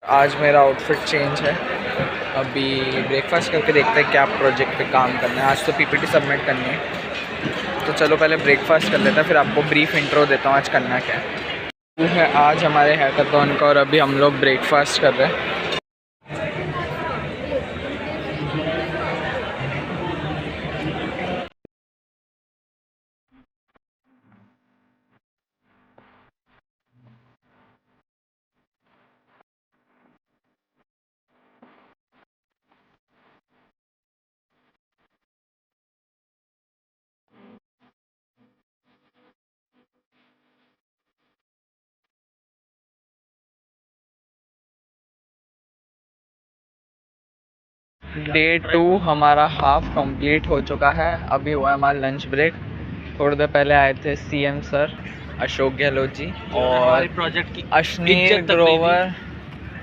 आज मेरा outfit change है। अभी ब्रेकफास्ट करके देखते हैं क्या प्रोजेक्ट पे काम करना है। आज तो पीपीटी सबमिट करनी है, तो चलो पहले ब्रेकफास्ट कर लेते हैं, फिर आपको ब्रीफ इंट्रो देता हूँ आज करना क्या है। वो है आज हमारे हैकाथॉन का और अभी हम लोग ब्रेकफास्ट कर रहे हैं। डे 2 हमारा हाफ कंप्लीट हो चुका है। अभी हुआ हमारा लंच ब्रेक। थोड़ी देर पहले आए थे सीएम सर अशोक गहलोत जी और प्रोजेक्ट की अश्नीर ग्रोवर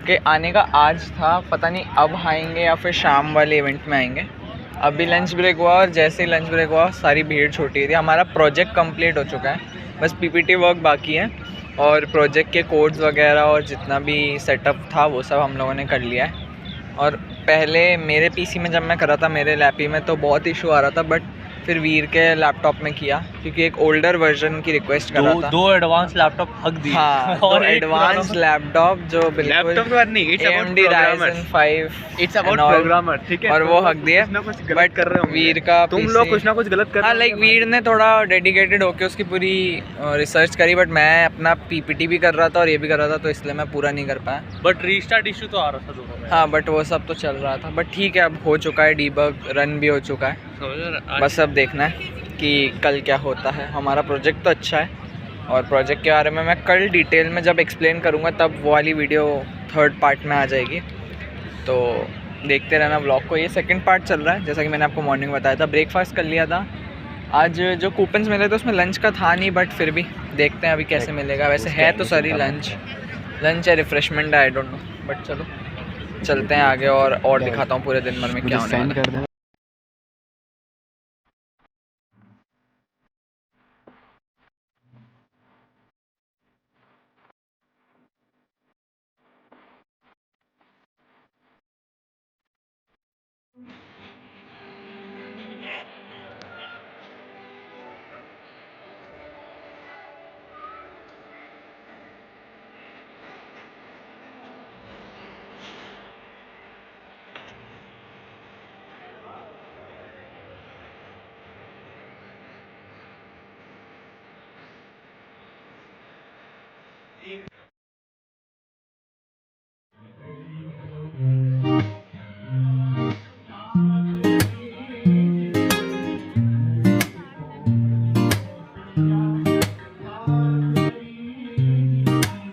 के आने का आज था, पता नहीं अब आएंगे या फिर शाम वाले इवेंट में आएंगे। अभी लंच ब्रेक हुआ और जैसे ही लंच ब्रेक हुआ सारी भीड़ छूटी थी। हमारा प्रोजेक्ट कंप्लीट हो चुका है, बस पीपीटी वर्क बाकी है और प्रोजेक्ट के कोड्स वगैरह और जितना भी सेटअप था वो सब हम लोगों ने कर लिया है। और पहले मेरे पीसी में जब मैं कर रहा था, मेरे लैपी में तो बहुत इशू आ रहा था, बट फिर वीर के लैपटॉप में किया क्योंकि एक ओल्डर वर्जन की रिक्वेस्ट कर रहा था। दो एडवांस लैपटॉप हक दिए। हाँ, और एडवांस लैपटॉप जो बिल्कुल लैपटॉप के बाद नहीं, it's about AMD Ryzen 5 it's about programmer, ठीक है। और वो हक दिए, बट कर रहे हो वीर का तुम लोग कुछ ना कुछ गलत कर रहे हो। हाँ, लाइक वीर ने थोड़ा डेडिकेटेड होके उसकी पूरी रिसर्च करी, बट मैं अपना पीपीटी भी कर रहा था और ये भी कर रहा था, तो इसलिए मैं पूरा नहीं कर पाया। बट रीस्टार्ट इशू तो आ रहा था दोनों में। हाँ, बट वो सब तो चल रहा था, बट ठीक है, अब हो चुका है, डीबग रन भी हो चुका है। बस अब देखना है कि कल क्या होता है। हमारा प्रोजेक्ट तो अच्छा है और प्रोजेक्ट के बारे में मैं कल डिटेल में जब एक्सप्लेन करूँगा तब वो वाली वीडियो थर्ड पार्ट में आ जाएगी, तो देखते रहना ब्लॉग को। ये सेकंड पार्ट चल रहा है, जैसा कि मैंने आपको मॉर्निंग बताया था। ब्रेकफास्ट कर लिया था। आज जो कूपन्स मिले थे उसमें लंच का था नहीं, बट फिर भी देखते हैं अभी कैसे मिलेगा। वैसे है तो सर ही लंच है, रिफ्रेशमेंट है, आई डोंट नो, बट चलो चलते हैं आगे और दिखाता हूँ पूरे दिन भर में क्या होने वाला है।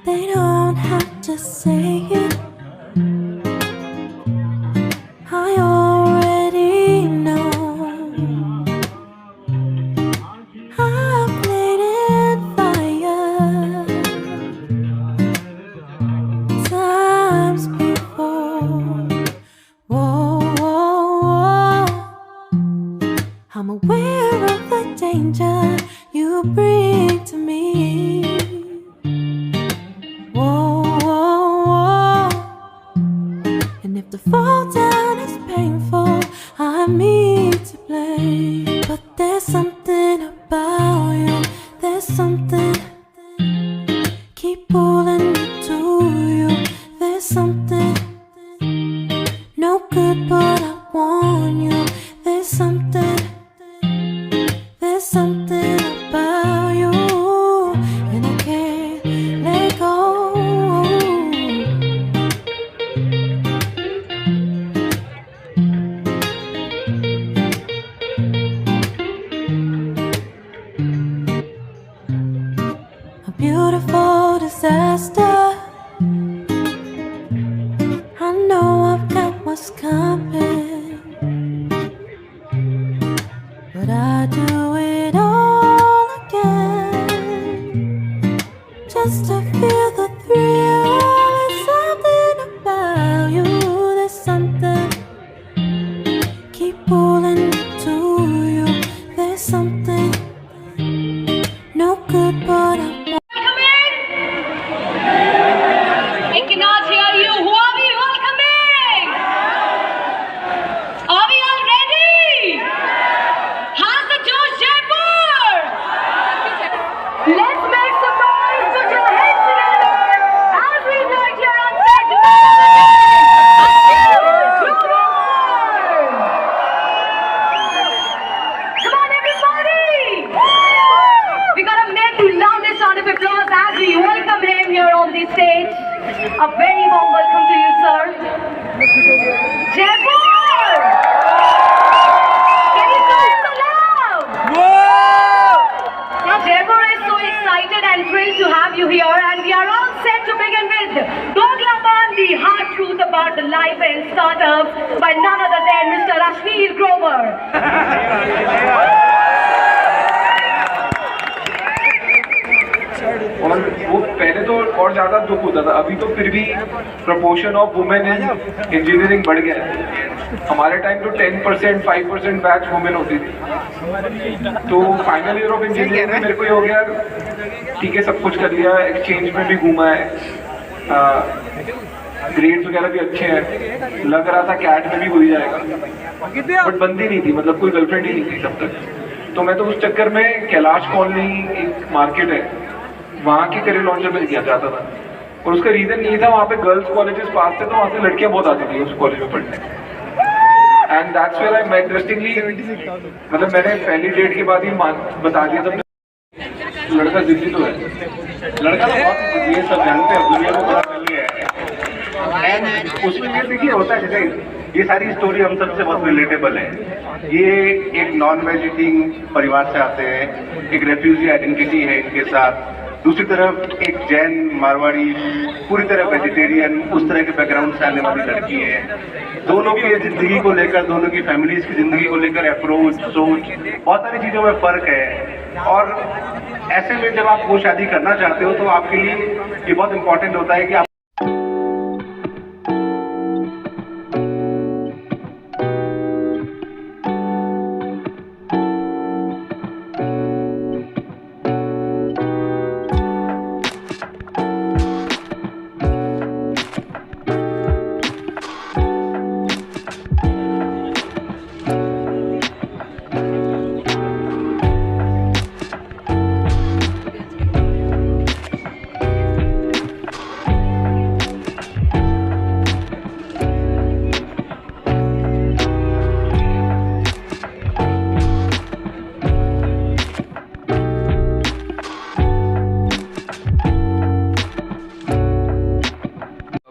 They don't have to say it, I already know. I've played in fire times before. Whoa, whoa, whoa. I'm aware of the danger you bring to me. And if the fall down is painful, I'm me to blame. But there's something about you, there's something keep pulling me to you. There's something no good, but I want you. There's something about you, and I can't let go. Beautiful disaster. I know I've got what's coming, but I do it all again just to feel the thrill. There's something about you, there's something keep pulling me to you. There's something no good, but I I cannot hear you. Who stage. A very warm welcome to you, sir. Jaipur! Can you guys so loud? Now, Jaipur is so excited and thrilled to have you here, and we are all set to begin with Doglaban, the hard truth about the life and startups by none other than Mr. Ashneer Grover. और वो पहले तो और ज़्यादा दुख होता था, अभी तो फिर भी proportion of women in engineering बढ़ गया है। हमारे टाइम तो 10%, 5% बैच वुमेन होती थी। तो फाइनल ईयर ऑफ इंजीनियरिंग में मेरे को ये हो गया, ठीक है सब कुछ कर लिया, एक्सचेंज में भी घूमा है, ग्रेड्स वगैरह भी अच्छे हैं, लग रहा था कैट में भी हो ही जाएगा, बट बनती नहीं थी, मतलब कोई गर्लफ्रेंड ही नहीं थी तब तक। तो मैं तो उस चक्कर में कैलाश कॉलोनी एक मार्केट है, वहाँ के करियर लॉन्चर में किया जाता था, और उसका रीजन ये था वहाँ पे गर्ल्स कॉलेजेस पास थे, तो वहाँ से लड़कियाँ बहुत आती थी उस कॉलेज में पढ़ने। And that's where I met interestingly, मतलब मैंने पहली डेट के बाद ही बता दिया था लड़का जिद्दी तो है, लड़का तो बहुत, ये सब जानते हैं, दुनिया को बड़ा मिल गया है। एंड उसमें ये देखिए होता है, जैसे ये सारी स्टोरी हम सबसे बहुत रिलेटेबल है। ये एक नॉन वेज ईटिंग परिवार से आते हैं, एक रेफ्यूजी आइडेंटिटी है इनके साथ, दूसरी तरफ एक जैन मारवाड़ी पूरी तरह वेजिटेरियन उस तरह के बैकग्राउंड से आने वाली लड़की है। दोनों की जिंदगी को लेकर, दोनों की फैमिलीज की जिंदगी को लेकर अप्रोच, सोच, बहुत सारी चीजों में फर्क है। और ऐसे में जब आप वो शादी करना चाहते हो तो आपके लिए ये बहुत इंपॉर्टेंट होता है कि आप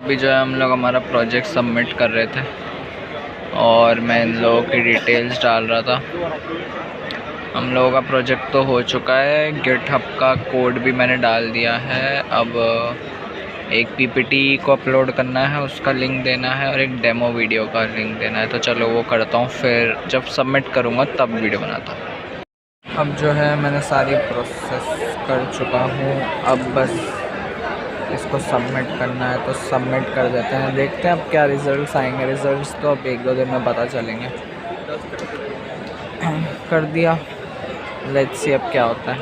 अभी जो है हम लोग हमारा प्रोजेक्ट सबमिट कर रहे थे और मैं इन लोगों की डिटेल्स डाल रहा था। हम लोगों का प्रोजेक्ट तो हो चुका है, गिटहब का कोड भी मैंने डाल दिया है। अब एक पीपीटी को अपलोड करना है, उसका लिंक देना है, और एक डेमो वीडियो का लिंक देना है। तो चलो वो करता हूँ, फिर जब सबमिट करूँगा तब वीडियो बनाता हूँ। अब जो है मैंने सारी प्रोसेस कर चुका हूँ, अब बस इसको सबमिट करना है, तो सबमिट कर देते हैं। देखते हैं अब क्या रिज़ल्ट्स आएंगे। रिज़ल्ट्स तो अब 1-2 दिन में पता चलेंगे। कर दिया, लेट्स सी अब क्या होता है।